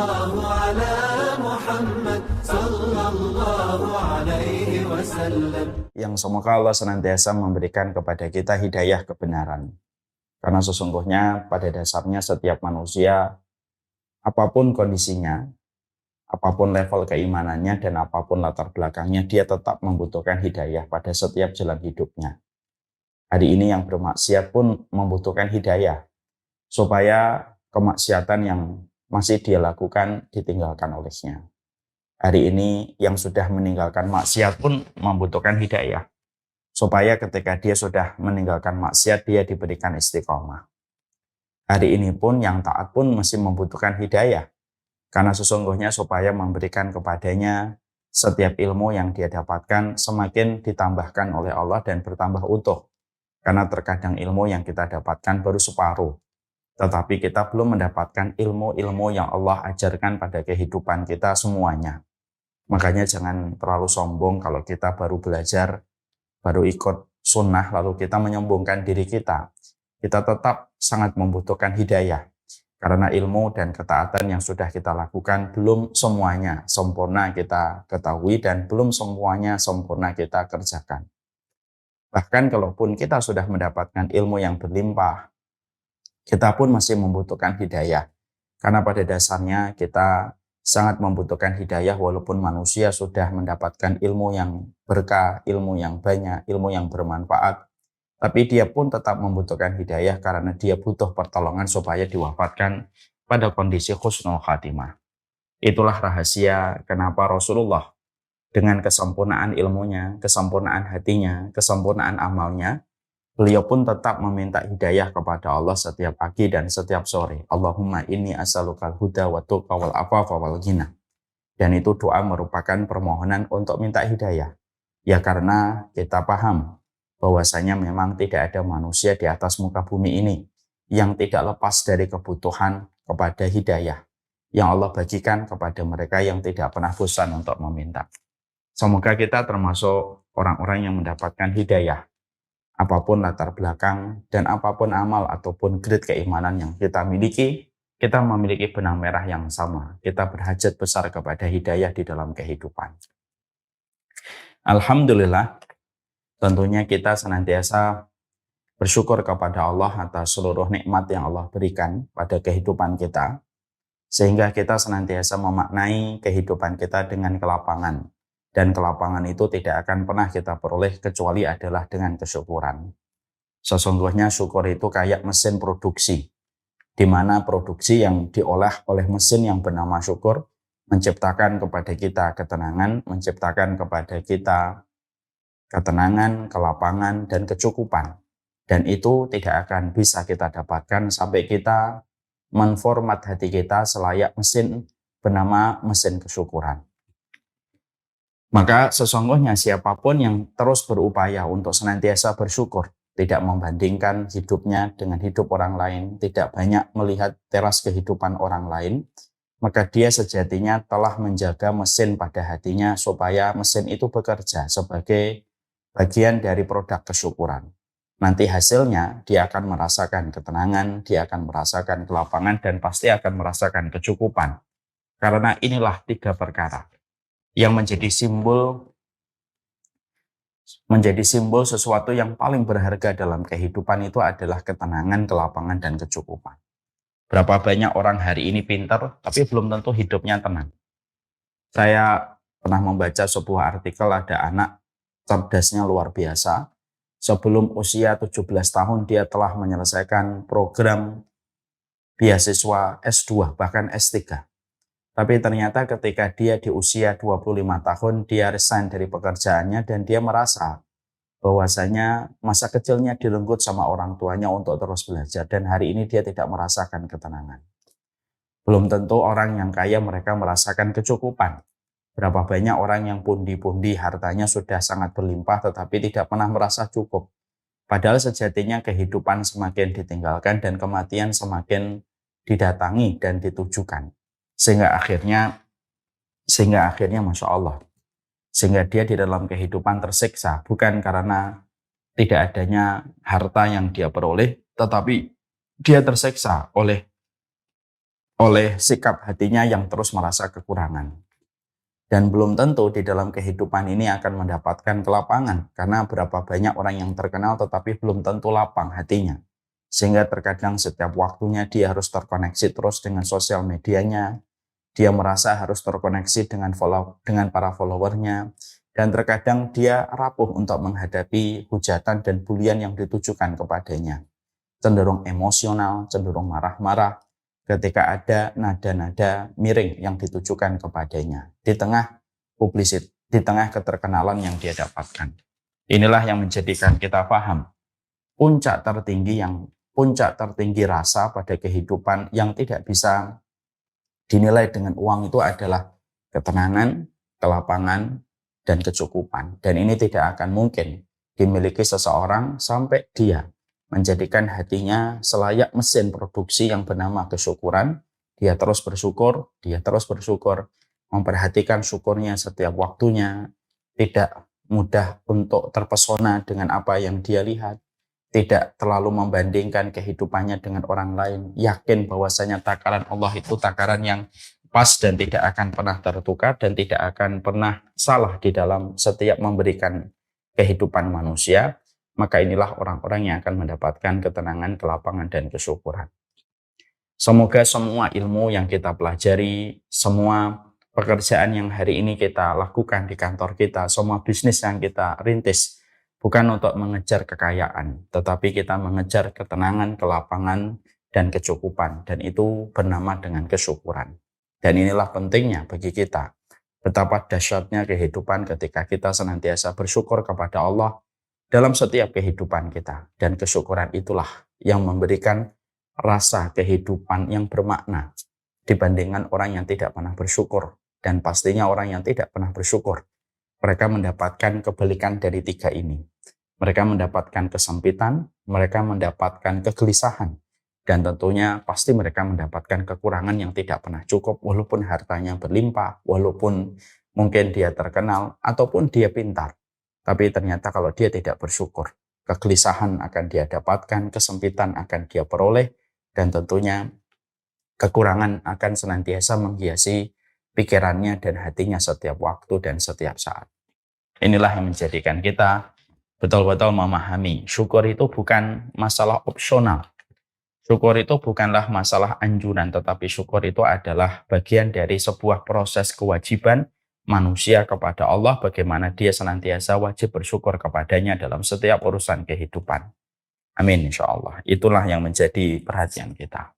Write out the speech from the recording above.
Sallallahu ala Muhammad sallallahu alaihi wasallam. Yang semoga Allah senantiasa memberikan kepada kita hidayah kebenaran. Karena sesungguhnya pada dasarnya setiap manusia, apapun kondisinya, apapun level keimanannya, dan apapun latar belakangnya, dia tetap membutuhkan hidayah pada setiap jalan hidupnya. Hari ini yang bermaksiat pun membutuhkan hidayah, supaya kemaksiatan yang masih dia lakukan ditinggalkan olehnya. Hari ini yang sudah meninggalkan maksiat pun membutuhkan hidayah, supaya ketika dia sudah meninggalkan maksiat, dia diberikan istiqomah. Hari ini pun yang taat pun masih membutuhkan hidayah, karena sesungguhnya supaya memberikan kepadanya setiap ilmu yang dia dapatkan semakin ditambahkan oleh Allah dan bertambah utuh. Karena terkadang ilmu yang kita dapatkan baru separuh, tetapi kita belum mendapatkan ilmu-ilmu yang Allah ajarkan pada kehidupan kita semuanya. Makanya jangan terlalu sombong kalau kita baru belajar, baru ikut sunnah, lalu kita menyombongkan diri kita. Kita tetap sangat membutuhkan hidayah. Karena ilmu dan ketaatan yang sudah kita lakukan belum semuanya sempurna kita ketahui dan belum semuanya sempurna kita kerjakan. Bahkan kalaupun kita sudah mendapatkan ilmu yang berlimpah, kita pun masih membutuhkan hidayah. Karena pada dasarnya kita sangat membutuhkan hidayah walaupun manusia sudah mendapatkan ilmu yang berkah, ilmu yang banyak, ilmu yang bermanfaat. Tapi dia pun tetap membutuhkan hidayah karena dia butuh pertolongan supaya diwafatkan pada kondisi husnul khatimah. Itulah rahasia kenapa Rasulullah dengan kesempurnaan ilmunya, kesempurnaan hatinya, kesempurnaan amalnya, beliau pun tetap meminta hidayah kepada Allah setiap pagi dan setiap sore. Allahumma inni as'alukal huda wa tuqa wal afafa wal ghina. Dan itu doa merupakan permohonan untuk minta hidayah. Ya karena kita paham bahwasanya memang tidak ada manusia di atas muka bumi ini yang tidak lepas dari kebutuhan kepada hidayah yang Allah bagikan kepada mereka yang tidak pernah bosan untuk meminta. Semoga kita termasuk orang-orang yang mendapatkan hidayah. Apapun latar belakang dan apapun amal ataupun grade keimanan yang kita miliki, kita memiliki benang merah yang sama. Kita berhajat besar kepada hidayah di dalam kehidupan. Alhamdulillah, tentunya kita senantiasa bersyukur kepada Allah atas seluruh nikmat yang Allah berikan pada kehidupan kita, sehingga kita senantiasa memaknai kehidupan kita dengan kelapangan. Dan kelapangan itu tidak akan pernah kita peroleh kecuali adalah dengan kesyukuran. Sesungguhnya syukur itu kayak mesin produksi, di mana produksi yang diolah oleh mesin yang bernama syukur menciptakan kepada kita ketenangan, menciptakan kepada kita ketenangan, kelapangan, dan kecukupan. Dan itu tidak akan bisa kita dapatkan sampai kita menformat hati kita selayak mesin bernama mesin kesyukuran. Maka sesungguhnya siapapun yang terus berupaya untuk senantiasa bersyukur, tidak membandingkan hidupnya dengan hidup orang lain, tidak banyak melihat teras kehidupan orang lain, maka dia sejatinya telah menjaga mesin pada hatinya supaya mesin itu bekerja sebagai bagian dari produk kesyukuran. Nanti hasilnya dia akan merasakan ketenangan, dia akan merasakan kelapangan, dan pasti akan merasakan kecukupan. Karena inilah tiga perkara yang menjadi simbol sesuatu yang paling berharga dalam kehidupan itu adalah ketenangan, kelapangan, dan kecukupan. Berapa banyak orang hari ini pintar, tapi belum tentu hidupnya tenang. Saya pernah membaca sebuah artikel, ada anak cerdasnya luar biasa. Sebelum usia 17 tahun dia telah menyelesaikan program beasiswa S2, bahkan S3. Tapi ternyata ketika dia di usia 25 tahun, dia resign dari pekerjaannya dan dia merasa bahwasanya masa kecilnya direnggut sama orang tuanya untuk terus belajar. Dan hari ini dia tidak merasakan ketenangan. Belum tentu orang yang kaya mereka merasakan kecukupan. Berapa banyak orang yang pundi-pundi hartanya sudah sangat berlimpah tetapi tidak pernah merasa cukup. Padahal sejatinya kehidupan semakin ditinggalkan dan kematian semakin didatangi dan ditujukan. Sehingga akhirnya Masya Allah, sehingga dia di dalam kehidupan tersiksa bukan karena tidak adanya harta yang dia peroleh, tetapi dia tersiksa oleh oleh sikap hatinya yang terus merasa kekurangan. Dan belum tentu di dalam kehidupan ini akan mendapatkan kelapangan, karena berapa banyak orang yang terkenal tetapi belum tentu lapang hatinya. Sehingga terkadang setiap waktunya dia harus terkoneksi terus dengan sosial medianya, dia merasa harus terkoneksi dengan para followernya, dan terkadang dia rapuh untuk menghadapi hujatan dan bulian yang ditujukan kepadanya. Cenderung emosional, cenderung marah-marah ketika ada nada-nada miring yang ditujukan kepadanya di tengah di tengah keterkenalan yang dia dapatkan. Inilah yang menjadikan kita paham puncak tertinggi rasa pada kehidupan yang tidak bisa dinilai dengan uang itu adalah ketenangan, kelapangan, dan kecukupan. Dan ini tidak akan mungkin dimiliki seseorang sampai dia menjadikan hatinya selayak mesin produksi yang bernama kesyukuran. Dia terus bersyukur, memperhatikan syukurnya setiap waktunya, tidak mudah untuk terpesona dengan apa yang dia lihat, tidak terlalu membandingkan kehidupannya dengan orang lain, yakin bahwasanya takaran Allah itu takaran yang pas dan tidak akan pernah tertukar dan tidak akan pernah salah di dalam setiap memberikan kehidupan manusia. Maka inilah orang-orang yang akan mendapatkan ketenangan, kelapangan, dan kesyukuran. Semoga semua ilmu yang kita pelajari, semua pekerjaan yang hari ini kita lakukan di kantor kita, semua bisnis yang kita rintis, bukan untuk mengejar kekayaan, tetapi kita mengejar ketenangan, kelapangan, dan kecukupan. Dan itu bernama dengan kesyukuran. Dan inilah pentingnya bagi kita. Betapa dahsyatnya kehidupan ketika kita senantiasa bersyukur kepada Allah dalam setiap kehidupan kita. Dan kesyukuran itulah yang memberikan rasa kehidupan yang bermakna dibandingkan orang yang tidak pernah bersyukur. Dan pastinya orang yang tidak pernah bersyukur, mereka mendapatkan kebalikan dari tiga ini. Mereka mendapatkan kesempitan, mereka mendapatkan kegelisahan, dan tentunya pasti mereka mendapatkan kekurangan yang tidak pernah cukup, walaupun hartanya berlimpah, walaupun mungkin dia terkenal, ataupun dia pintar. Tapi ternyata kalau dia tidak bersyukur, kegelisahan akan dia dapatkan, kesempitan akan dia peroleh, dan tentunya kekurangan akan senantiasa menghiasi pikirannya dan hatinya setiap waktu dan setiap saat. Inilah yang menjadikan kita betul-betul memahami syukur itu bukan masalah opsional. Syukur itu bukanlah masalah anjuran, tetapi syukur itu adalah bagian dari sebuah proses kewajiban manusia kepada Allah, bagaimana dia senantiasa wajib bersyukur kepadanya dalam setiap urusan kehidupan. Amin, insya Allah. Itulah yang menjadi perhatian kita.